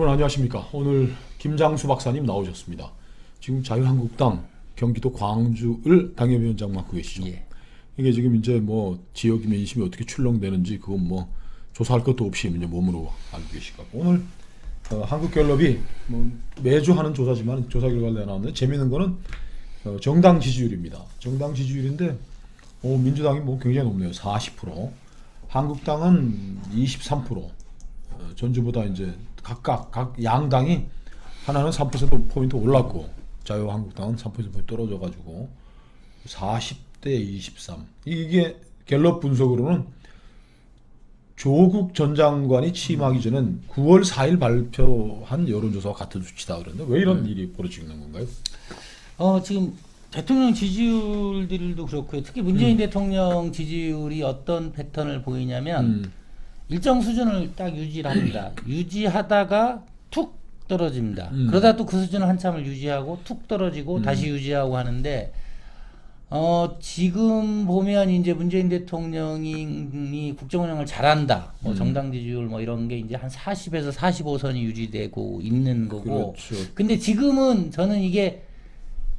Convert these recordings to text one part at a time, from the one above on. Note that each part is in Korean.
여러분 안녕하십니까. 오늘 김장수 박사님 나오셨습니다. 지금 자유한국당 경기도 광주을 당협위원장 맡고 계시죠. 예. 이게 지금 이제 뭐 지역 민심이 어떻게 출렁되는지 그건 뭐 조사할 것도 없이 이제 몸으로 알고 계시고 오늘 한국갤럽이 뭐 매주 하는 조사지만 조사 결과가 내놨는데 재미있는 거는 정당 지지율입니다. 정당 지지율인데 민주당이 뭐 굉장히 높네요. 40%, 한국당은 23%. 전주보다 이제 각 양당이 하나는 3%포인트 올랐고 자유한국당은 3%포인트 떨어져가지고 40대 23. 이게 갤럽 분석으로는 조국 전 장관이 취임하기 전엔 9월 4일 발표한 여론조사와 같은 수치다 그러는데 왜 이런 일이 벌어지는 건가요? 지금 대통령 지지율들도 그렇고요. 특히 문재인 대통령 지지율이 어떤 패턴을 보이냐면 일정 수준을 딱 유지를 합니다. 유지하다가 툭 떨어집니다. 그러다 또 그 수준을 한참을 유지하고 툭 떨어지고 다시 유지하고 하는데 지금 보면 이제 문재인 대통령이 국정 운영을 잘한다. 뭐 정당 지지율 뭐 이런 게 이제 한 40에서 45선이 유지되고 있는 거고. 그렇죠. 근데 지금은 저는 이게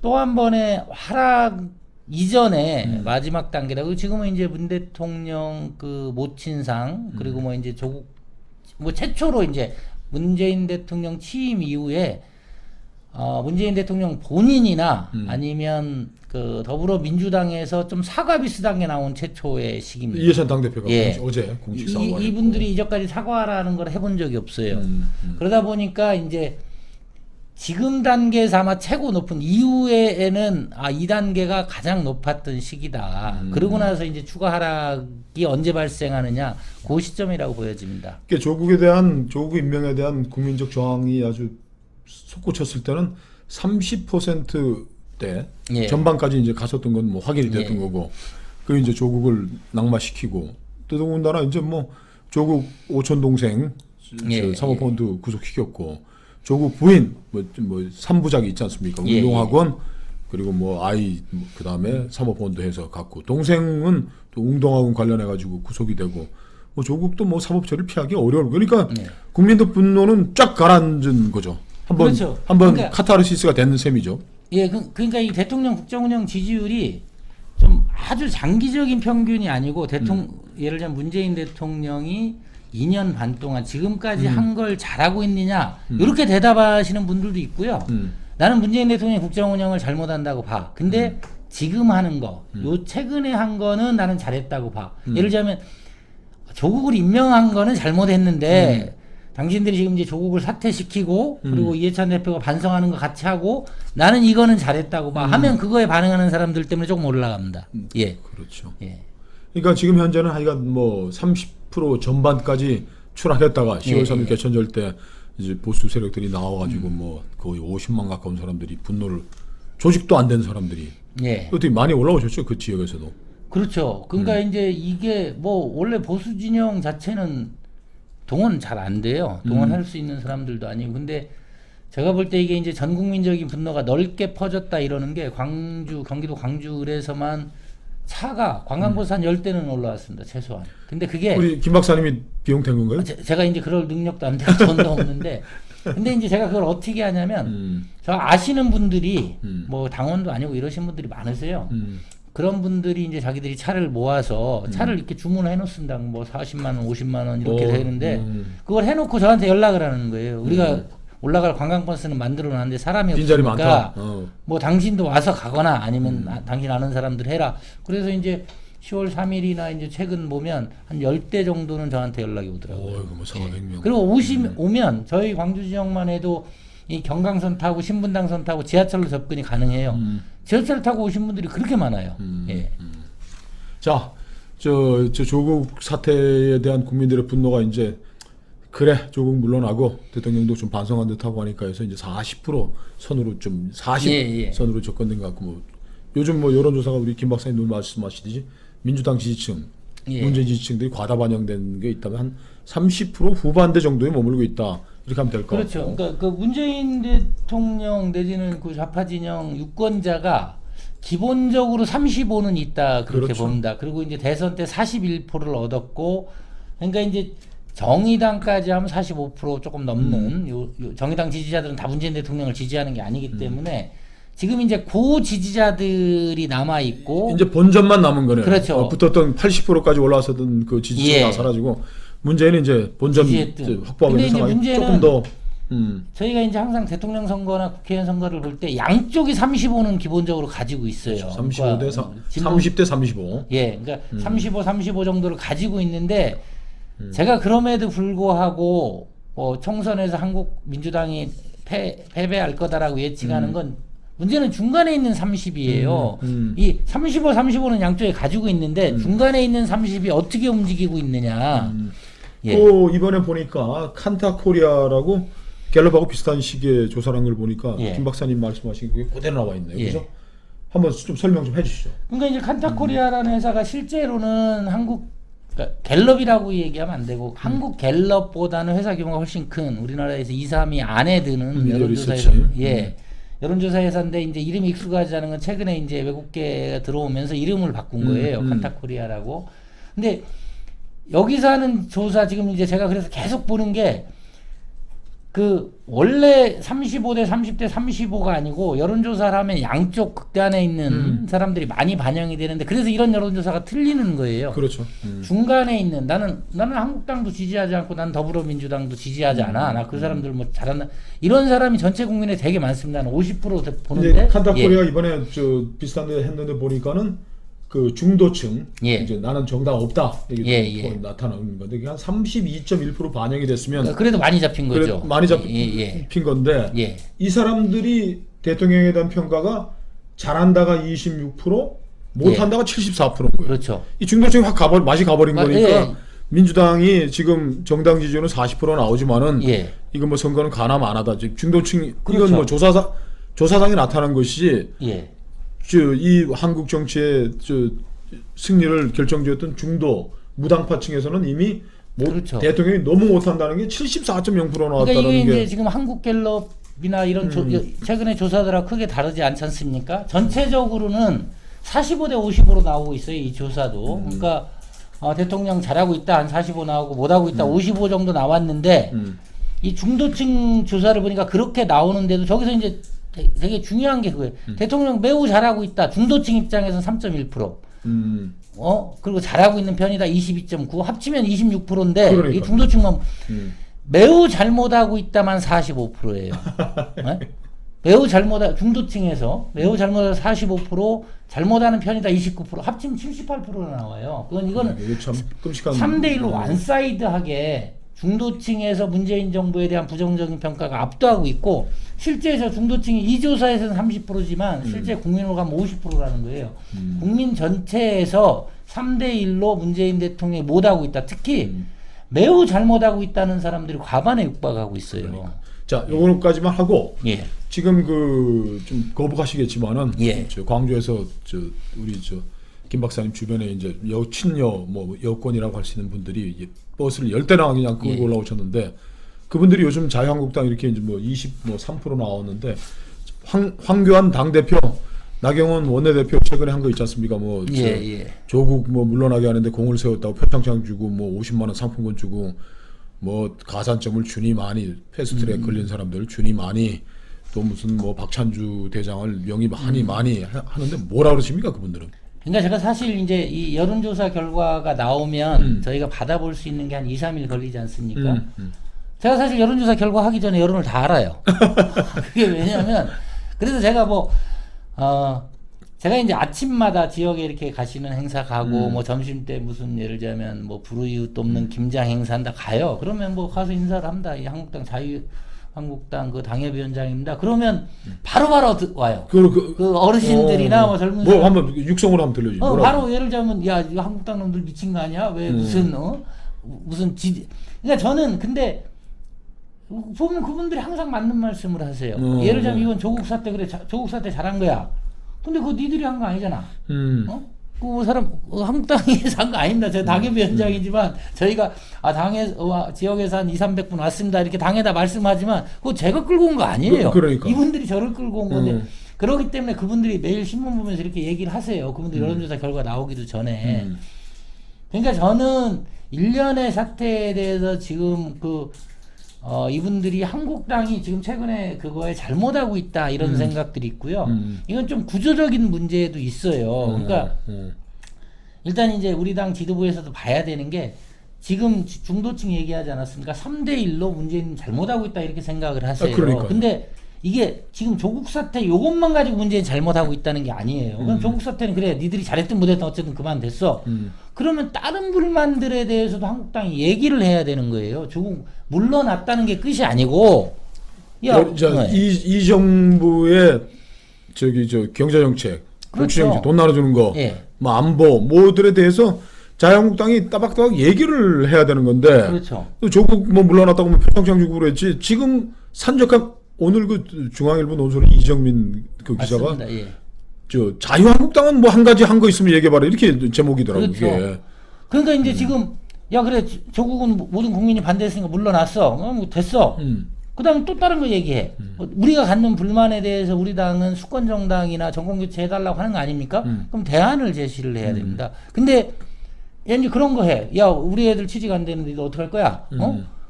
또 한 번의 하락 이전에 마지막 단계라고. 지금은 이제 문 대통령 그 모친상 그리고 뭐 이제 조국 뭐 최초로 이제 문재인 대통령 취임 이후에 문재인 대통령 본인이나 아니면 그 더불어민주당에서 좀 사과 비슷한 게 나온 최초의 시기입니다. 이해찬 당대표가 예. 어제 공식 사과를 이분들이 이전까지 사과라는 걸 해본 적이 없어요. 그러다 보니까 이제 지금 단계에서 아마 최고 높은 이후에는 이 단계가 가장 높았던 시기다. 그러고 나서 이제 추가 하락이 언제 발생하느냐 그 시점이라고 보여집니다. 그러니까 조국 임명에 대한 국민적 저항이 아주 솟구쳤을 때는 30%대 예. 전반까지 이제 갔었던 건 뭐 확인이 됐던 예. 거고 그 이제 조국을 낙마시키고 더더군다나 이제 뭐 조국 오촌 동생 예. 사모펀드 구속시켰고 조국 부인 뭐 3부작이 있지 않습니까? 예. 운동학원 그리고 뭐 아이 그다음에 사모펀드 해서 갖고 동생은 또 운동학원 관련해 가지고 구속이 되고 뭐 조국도 뭐 사법 처리를 피하기 어려울 그러니까 예. 국민들 분노는 쫙 가라앉은 거죠. 한번 그렇죠. 한번 그러니까, 카타르시스가 되는 셈이죠. 예, 그러니까 이 대통령 국정운영 지지율이 좀 아주 장기적인 평균이 아니고 예를 들면 문재인 대통령이 2년 반 동안 지금까지 한 걸 잘하고 있느냐 이렇게 대답하시는 분들도 있고요. 나는 문재인 대통령이 국정 운영을 잘못한다고 봐. 근데 지금 하는 거, 요 최근에 한 거는 나는 잘했다고 봐. 예를 들자면 조국을 임명한 거는 잘못했는데 당신들이 지금 이제 조국을 사퇴시키고 그리고 이해찬 대표가 반성하는 거 같이 하고 나는 이거는 잘했다고 봐. 하면 그거에 반응하는 사람들 때문에 조금 올라갑니다. 예. 그렇죠. 예. 그러니까 지금 현재는 하여간 뭐 30% 전반까지 추락했다가 10월 3일 개천절 때 이제 보수 세력들이 나와가지고 뭐 거의 50만 가까운 사람들이 분노를 조직도 안 된 사람들이 예. 어떻게 많이 올라오셨죠 그 지역에서도. 그렇죠. 그러니까 이제 이게 뭐 원래 보수 진영 자체는 동원 잘 안 돼요. 동원할 수 있는 사람들도 아니고. 근데 제가 볼 때 이게 이제 전 국민적인 분노가 넓게 퍼졌다 이러는 게 경기도 광주에서만 차가 관광버스 한 10대는 올라왔습니다. 최소한. 근데 그게 우리 김 박사님이 비용된 건가요? 제가 이제 그럴 능력도 안 되고 돈도 없는데 근데 이제 제가 그걸 어떻게 하냐면 저 아시는 분들이 뭐 당원도 아니고 이러신 분들이 많으세요. 그런 분들이 이제 자기들이 차를 모아서 차를 이렇게 주문해 놓습니다. 뭐 40만 원, 50만 원 이렇게 되는데 그걸 해놓고 저한테 연락을 하는 거예요. 우리가 올라갈 관광버스는 만들어 놨는데 사람이 빈자리 없으니까 많다. 뭐 당신도 와서 가거나 아니면 당신 아는 사람들 해라. 그래서 이제 10월 3일이나 이제 최근 보면 한 10대 정도는 저한테 연락이 오더라고요. 이거 뭐 400명. 그리고 오면 저희 광주 지역만 해도 이 경강선 타고 신분당선 타고 지하철로 접근이 가능해요. 지하철 타고 오신 분들이 그렇게 많아요. 예. 자, 저 조국 사태에 대한 국민들의 분노가 이제 그래 조국 물러나고 대통령도 좀 반성한 듯하고 하니까 해서 이제 40% 선으로 좀 40 선으로 접근된 것 같고 뭐 요즘 뭐 여론조사가 우리 김 박사님 말씀하시듯이 민주당 지지층, 문재인 지지층들이 과다 반영된 게 있다면 한 30% 후반대 정도에 머물고 있다 이렇게 하면 될 것 같고. 그렇죠. 그러니까 그 문재인 대통령 내지는 그 좌파 진영 유권자가 기본적으로 35는 있다 그렇게 그렇죠. 봅니다. 그리고 이제 대선 때 41%를 얻었고, 그러니까 이제 정의당까지 하면 45% 조금 넘는 요 정의당 지지자들은 다 문재인 대통령을 지지하는 게 아니기 때문에 지금 이제 고 지지자들이 남아 있고 이제 본전만 남은 거네요. 그렇죠. 붙었던 80%까지 올라왔었던 그 지지층이 예. 다 사라지고 문재인은 이제 본전 지지했던. 확보하고 근데 있는 이제 상황이 문제는 조금 더 저희가 이제 항상 대통령 선거나 국회의원 선거를 볼 때 양쪽이 35는 기본적으로 가지고 있어요. 35대 그러니까 30대 35. 예, 그러니까 35 정도를 가지고 있는데 제가 그럼에도 불구하고 총선에서 한국 민주당이 패배할 거다라고 예측하는 건 문제는 중간에 있는 30이에요. 이 35는 양쪽에 가지고 있는데 중간에 있는 30이 어떻게 움직이고 있느냐. 예. 또 이번에 보니까 칸타코리아라고 갤럽하고 비슷한 시기에 조사를 한 걸 보니까 예. 김 박사님 말씀하신 게 그대로 나와 있네요. 예. 그죠? 한번 좀 설명 좀 해주시죠. 그러니까 이제 칸타코리아라는 회사가 실제로는 그러니까 갤럽이라고 얘기하면 안 되고 한국 갤럽보다는 회사 규모가 훨씬 큰 우리나라에서 2, 3위 안에 드는 미디어 여론조사 리서치. 회사. 예. 여론조사 회사인데 이제 이름이 익숙하지 않은 건 최근에 이제 외국계가 들어오면서 이름을 바꾼 거예요. 칸타코리아라고. 근데 여기서 하는 조사 지금 이제 제가 그래서 계속 보는 게 그 원래 35대 30대 35가 아니고 여론조사를 하면 양쪽 극단에 있는 사람들이 많이 반영이 되는데 그래서 이런 여론조사가 틀리는 거예요. 그렇죠. 중간에 있는 나는 한국당도 지지하지 않고 난 더불어민주당도 지지하지 않아. 나 그 사람들 뭐 잘한다. 이런 사람이 전체 국민에 되게 많습니다. 나는 50% 보는데. 근데 칸타코리아 이번에 저 비슷한 데 했는데 보니까는 그 중도층 예. 이제 나는 정당 없다 이게 예. 나타나는 건데 그게 한 32.1% 반영이 됐으면 그래도 많이 잡힌 거죠. 그래, 많이 잡힌 예. 건데 예. 이 사람들이 대통령에 대한 평가가 잘한다가 26% 못한다가 74%인 거예요. 그렇죠. 이 중도층이 확 맛이 가버린 거니까 예. 민주당이 지금 정당 지지율은 40% 나오지만은 예. 이건 뭐 선거는 가남 안 하다. 즉 중도층 그렇죠. 이건 뭐 조사상에 나타난 것이 예. 이 한국 정치의 승리를 결정지었던 중도 무당파층에서는 이미 그렇죠. 대통령이 너무 못한다는 게 74.0% 그러니까 나왔다는 이게 게 이제 지금 한국갤럽이나 이런 최근의 조사들하고 크게 다르지 않지 않습니까? 전체적으로는 45대 50으로 나오고 있어요. 이 조사도. 그러니까 대통령 잘하고 있다 한 45 나오고 못하고 있다 55 정도 나왔는데 이 중도층 조사를 보니까 그렇게 나오는데도 저기서 이제 되게 중요한 게 그거예요. 대통령 매우 잘하고 있다. 중도층 입장에서는 3.1%. 그리고 잘하고 있는 편이다. 22.9. 합치면 26%인데 그러니까. 이 중도층만 매우 잘못하고 있다만 45%예요. 네? 매우 잘못하 중도층에서 매우 잘못하다 45%, 잘못하는 편이다 29%, 합치면 78%나 나와요. 이거는 이게 참 끔찍한 3대 1로 완사이드하게 중도층에서 문재인 정부에 대한 부정적인 평가가 압도하고 있고 실제 저 중도층이 이 조사에서는 30%지만 실제 국민으로 가면 50%라는 거예요. 국민 전체에서 3대 1로 문재인 대통령이 못하고 있다. 특히 매우 잘못하고 있다는 사람들이 과반에 육박하고 있어요. 그러니까. 자, 요거까지만 하고 예. 지금 그 좀 거북하시겠지만은 예. 저 광주에서 우리 김 박사님 주변에 이제 친여 뭐 여권이라고 할 수 있는 분들이 이제 버스를 10대나 그냥 끌고 예. 올라오셨는데 그분들이 요즘 자유한국당 이렇게 이제 뭐 3% 나왔는데 황교안 당대표 나경원 원내대표 최근에 한 거 있지 않습니까? 뭐 예. 조국 뭐 물러나게 하는데 공을 세웠다고 표창장 주고 뭐 50만 원 상품권 주고 뭐 가산점을 주니 많이 패스트트랙 걸린 사람들 주니 많이 또 무슨 뭐 박찬주 대장을 명의 많이 하는데 뭐라 그러십니까 그분들은? 그러니까 제가 사실 이제 이 여론조사 결과가 나오면 저희가 받아볼 수 있는 게 한 2, 3일 걸리지 않습니까? 제가 사실 여론조사 결과 하기 전에 여론을 다 알아요. 그게 왜냐하면 그래서 제가 제가 이제 아침마다 지역에 이렇게 가시는 행사 가고 뭐 점심 때 무슨 예를 들자면 뭐 불우이웃 돕는 김장 행사한다 가요. 그러면 뭐 가서 인사를 합니다. 이 한국당 그 당협위원장입니다. 그러면 바로바로 와요. 그 어르신들이나 뭐 젊은 뭐 한번 육성으로 한번 들려주죠. 바로 예를 들자면 야 이거 한국당 놈들 미친 거 아니야? 왜 무슨 그러니까 저는 근데 보면 그분들이 항상 맞는 말씀을 하세요. 예를 들자면 이건 조국 사태 그래 조국 사태 잘한 거야. 근데 그거 니들이 한 거 아니잖아. 그 사람 한국당에서 한 거 아닙니다. 제가 당협위원장이지만 저희가 지역에서 한 200-300분 왔습니다. 이렇게 당에다 말씀하지만 그거 제가 끌고 온 거 아니에요. 그러니까. 이분들이 저를 끌고 온 건데 그렇기 때문에 그분들이 매일 신문 보면서 이렇게 얘기를 하세요. 그분들 여론조사 결과 나오기도 전에. 그러니까 저는 일련의 사태에 대해서 지금 이분들이 한국당이 지금 최근에 그거에 잘못하고 있다 이런 생각들이 있고요. 이건 좀 구조적인 문제도 있어요. 그러니까 일단 이제 우리 당 지도부에서도 봐야 되는 게 지금 중도층 얘기하지 않았습니까? 3대1로 문재인 잘못하고 있다 이렇게 생각을 하세요. 그러니까요. 근데 이게 지금 조국 사태 요것만 가지고 문재인 잘못하고 있다는 게 아니에요. 그럼 조국 사태는 그래 니들이 잘했든 못했든 어쨌든 그만됐어. 그러면 다른 불만들에 대해서도 한국당이 얘기를 해야 되는 거예요. 조국 물러났다는 게 끝이 아니고 이 정부의 경제정책, 복지정책, 돈 나눠주는 거, 예. 뭐 안보, 뭐들에 대해서 자유한국당이 따박따박 얘기를 해야 되는 건데, 그렇죠. 또 조국 뭐 물러났다고 뭐 표창장 주고 그랬지. 지금 산적한 오늘 그 중앙일보 논설의 이정민 그 기자가 맞습니다. 예. 자유한국당은 뭐 한 가지 한 거 있으면 얘기해봐라 이렇게 제목이더라고요. 그렇죠. 그게. 그러니까 이제 지금 야 그래 조국은 모든 국민이 반대했으니까 물러났어. 뭐 됐어. 그다음에 또 다른 거 얘기해. 우리가 갖는 불만에 대해서 우리 당은 수권 정당이나 정권 교체 해달라고 하는 거 아닙니까? 그럼 대안을 제시를 해야 됩니다. 근데 이제 그런 거 해. 야 우리 애들 취직 안 되는데 너 어떡할 거야?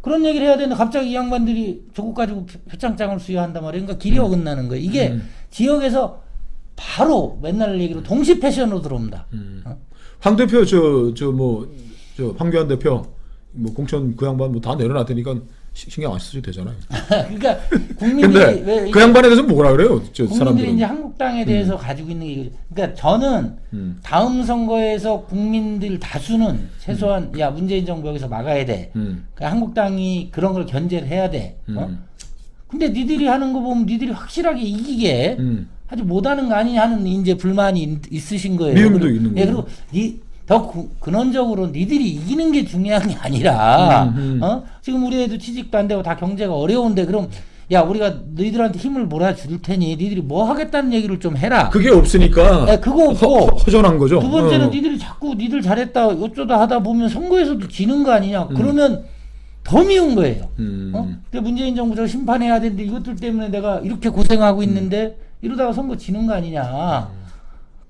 그런 얘기를 해야 되는데 갑자기 이 양반들이 조국 가지고 표창장을 수여한단 말이에요. 그러니까 길이 어긋나는 거예요. 이게 지역에서 바로 맨날 얘기로 동시 패션으로 들어옵니다. 황 대표 황교안 대표 뭐 공천 그 양반 뭐 다 내려놨다니까 신경 안 쓰셔도 되잖아요. 그러니까 국민들이 근데 왜 그 양반에 대해서 뭐라 그래요? 국민들이 사람들은. 이제 한국당에 대해서 가지고 있는 게 그러니까 저는 다음 선거에서 국민들 다수는 최소한 야 문재인 정부 여기서 막아야 돼. 그러니까 한국당이 그런 걸 견제를 해야 돼. 근데 니들이 하는 거 보면 니들이 확실하게 이기게 하지 못하는 거 아니냐 하는 이제 불만이 있으신 거예요. 미움도 있는 예, 거예요. 그리고 더 근원적으로 니들이 이기는 게 중요한 게 아니라 지금 우리 애도 취직도 안 되고 다 경제가 어려운데 그럼 야 우리가 너희들한테 힘을 몰아줄 테니 니들이 뭐 하겠다는 얘기를 좀 해라. 그게 없으니까 네, 그거 없고 허전한 거죠. 두 번째는 니들이 자꾸 니들 잘했다 어쩌다 하다 보면 선거에서도 지는 거 아니냐. 그러면 더 미운 거예요. 근데 문재인 정부 저 심판해야 되는데 이것들 때문에 내가 이렇게 고생하고 있는데 이러다가 선거 지는 거 아니냐.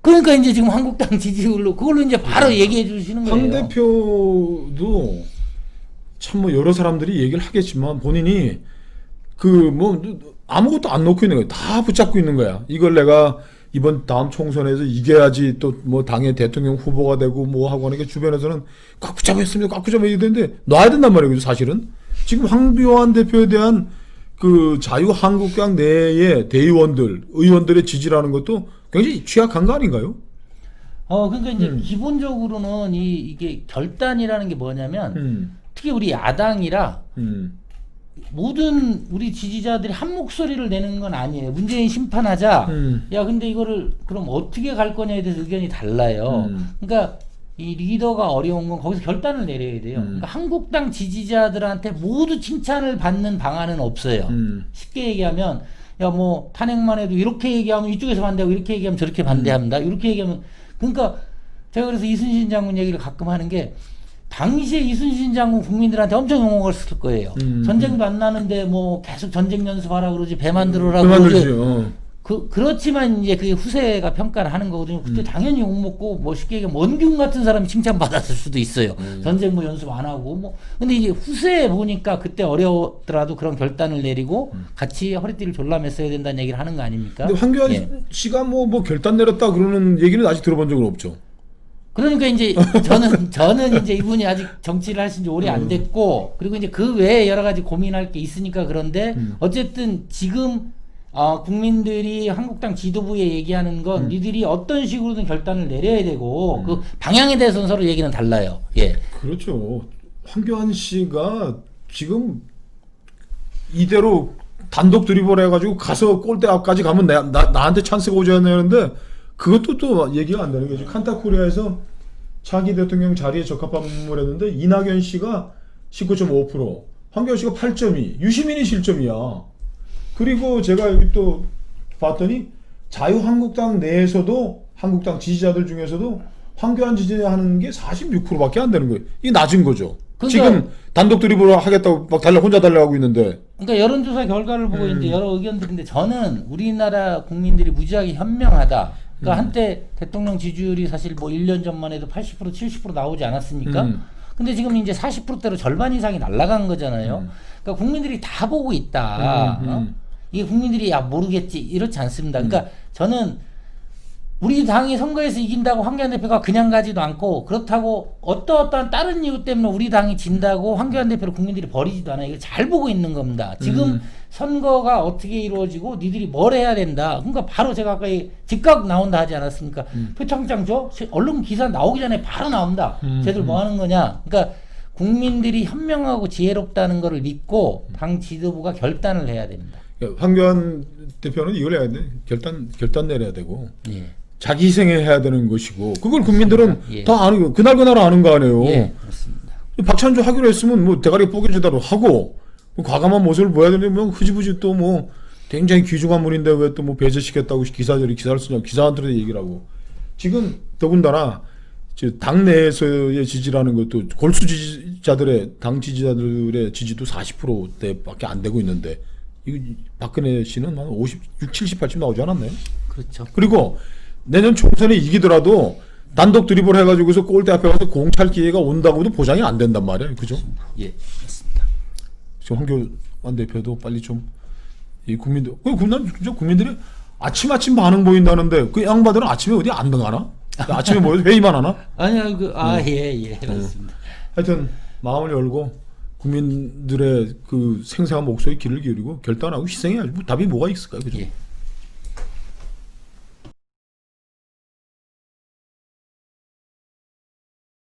그러니까 이제 지금 한국당 지지율로 그걸로 이제 바로 얘기해 주시는 거예요. 황 대표도 참 뭐 여러 사람들이 얘기를 하겠지만 본인이 그 뭐 아무것도 안 놓고 있는 거야. 다 붙잡고 있는 거야. 이걸 내가 이번 다음 총선에서 이겨야지 또 뭐 당의 대통령 후보가 되고 뭐 하고 하니까 주변에서는 꽉 붙잡았습니다. 꽉 붙잡아야 되는데 놔야 된단 말이에요. 사실은 지금 황교안 대표에 대한 그 자유한국당 내의 대의원들, 의원들의 지지라는 것도 굉장히 취약한 거 아닌가요? 그러니까 이제 기본적으로는 이게 결단이라는 게 뭐냐면 특히 우리 야당이라 모든 우리 지지자들이 한 목소리를 내는 건 아니에요. 문재인 심판하자. 야 근데 이거를 그럼 어떻게 갈 거냐에 대해서 의견이 달라요. 그러니까 이 리더가 어려운 건 거기서 결단을 내려야 돼요. 그러니까 한국당 지지자들한테 모두 칭찬을 받는 방안은 없어요. 쉽게 얘기하면 야 뭐 탄핵만 해도 이렇게 얘기하면 이쪽에서 반대하고 이렇게 얘기하면 저렇게 반대합니다. 이렇게 얘기하면 그러니까 제가 그래서 이순신 장군 얘기를 가끔 하는 게 당시에 이순신 장군 국민들한테 엄청 욕먹었을 거예요. 전쟁도 안 나는데 뭐 계속 전쟁 연습하라 그러지 배 만들어라 그러지. 그렇지만 이제 그게 후세가 평가를 하는 거거든요. 그때 당연히 욕먹고 뭐 쉽게 얘기하면 원균 같은 사람이 칭찬받았을 수도 있어요. 전쟁 뭐 연습 안 하고 뭐. 근데 이제 후세에 보니까 그때 어려웠더라도 그런 결단을 내리고 같이 허리띠를 졸라맸어야 된다는 얘기를 하는 거 아닙니까? 근데 황교안 씨가 뭐 결단 내렸다 그러는 얘기는 아직 들어본 적은 없죠. 그러니까 이제 저는 이제 이분이 아직 정치를 하신 지 오래 안 됐고 그리고 이제 그 외에 여러 가지 고민할 게 있으니까 그런데 어쨌든 지금 국민들이 한국당 지도부에 얘기하는 건 니들이 어떤 식으로든 결단을 내려야 되고 그 방향에 대해서는 서로 얘기는 달라요. 예. 그렇죠. 황교안 씨가 지금 이대로 단독 드리블 해가지고 가서 골대 앞까지 가면 나한테 찬스가 오지 않냐는데 그것도 또 얘기가 안 되는 거죠. 칸타코리아에서 차기 대통령 자리에 적합함을 했는데 이낙연 씨가 19.5%, 황교안 씨가 8.2%, 유시민이 실점이야. 그리고 제가 여기 또 봤더니 자유한국당 내에서도 한국당 지지자들 중에서도 황교안 지지하는 게 46%밖에 안 되는 거예요. 이게 낮은 거죠. 그러니까, 지금 단독 드리블 하겠다고 막 혼자 달려가고 있는데. 그러니까 여론조사 결과를 보고 이제 여러 의견들인데 저는 우리나라 국민들이 무지하게 현명하다. 그러니까 한때 대통령 지지율이 사실 뭐 1년 전만 해도 80% 70% 나오지 않았습니까? 근데 지금 이제 40%대로 절반 이상이 날아간 거잖아요. 그러니까 국민들이 다 보고 있다. 이게 국민들이 야 모르겠지 이렇지 않습니다. 그러니까 저는 우리 당이 선거에서 이긴다고 황교안 대표가 그냥 가지도 않고 그렇다고 어떠한 다른 이유 때문에 우리 당이 진다고 황교안 대표를 국민들이 버리지도 않아요. 이걸 잘 보고 있는 겁니다. 지금 선거가 어떻게 이루어지고 니들이 뭘 해야 된다. 그러니까 바로 제가 아까 즉각 나온다 하지 않았습니까? 표창장 줘? 언론 기사 나오기 전에 바로 나온다. 쟤들 뭐 하는 거냐? 그러니까 국민들이 현명하고 지혜롭다는 것을 믿고 당 지도부가 결단을 해야 됩니다. 황교안 대표는 이걸 해야 돼. 결단 내려야 되고. 예. 자기 희생해야 되는 것이고 그걸 국민들은 예. 다 아는 거 그날 아는 거 아니에요. 예, 그렇습니다. 박찬주 하기로 했으면 뭐 대가리 뽀개지다로 하고 뭐 과감한 모습을 보여야 되는데 뭐 흐지부지 또 뭐 굉장히 귀중한 분인데 왜 또 뭐 배제시켰다고 기사를 쓰냐 기사한테 얘기를 하고 지금 더군다나 당 내에서의 지지라는 것도 골수 지지자들의 당 지지자들의 지지도 40%대밖에 안 되고 있는데 이거 박근혜 씨는 한 56, 78쯤 나오지 않았나요? 그렇죠. 그리고 내년 총선에 이기더라도 단독 드리블 해가지고서 골대 앞에 가서 공찰 기회가 온다고도 보장이 안 된단 말이에요. 그죠? 예, 맞습니다. 지금 황교안 대표도 빨리 좀 이 국민들, 국민들이 아침 반응 보인다는데 그 양반들은 아침에 어디 안 나가나? 아침에 모여서 회의만 하나? 아니요, 예, 그렇습니다. 하여튼 마음을 열고 국민들의 그 생생한 목소리 귀를 기울이고 결단하고 희생해야지. 뭐 답이 뭐가 있을까요? 그죠? 예.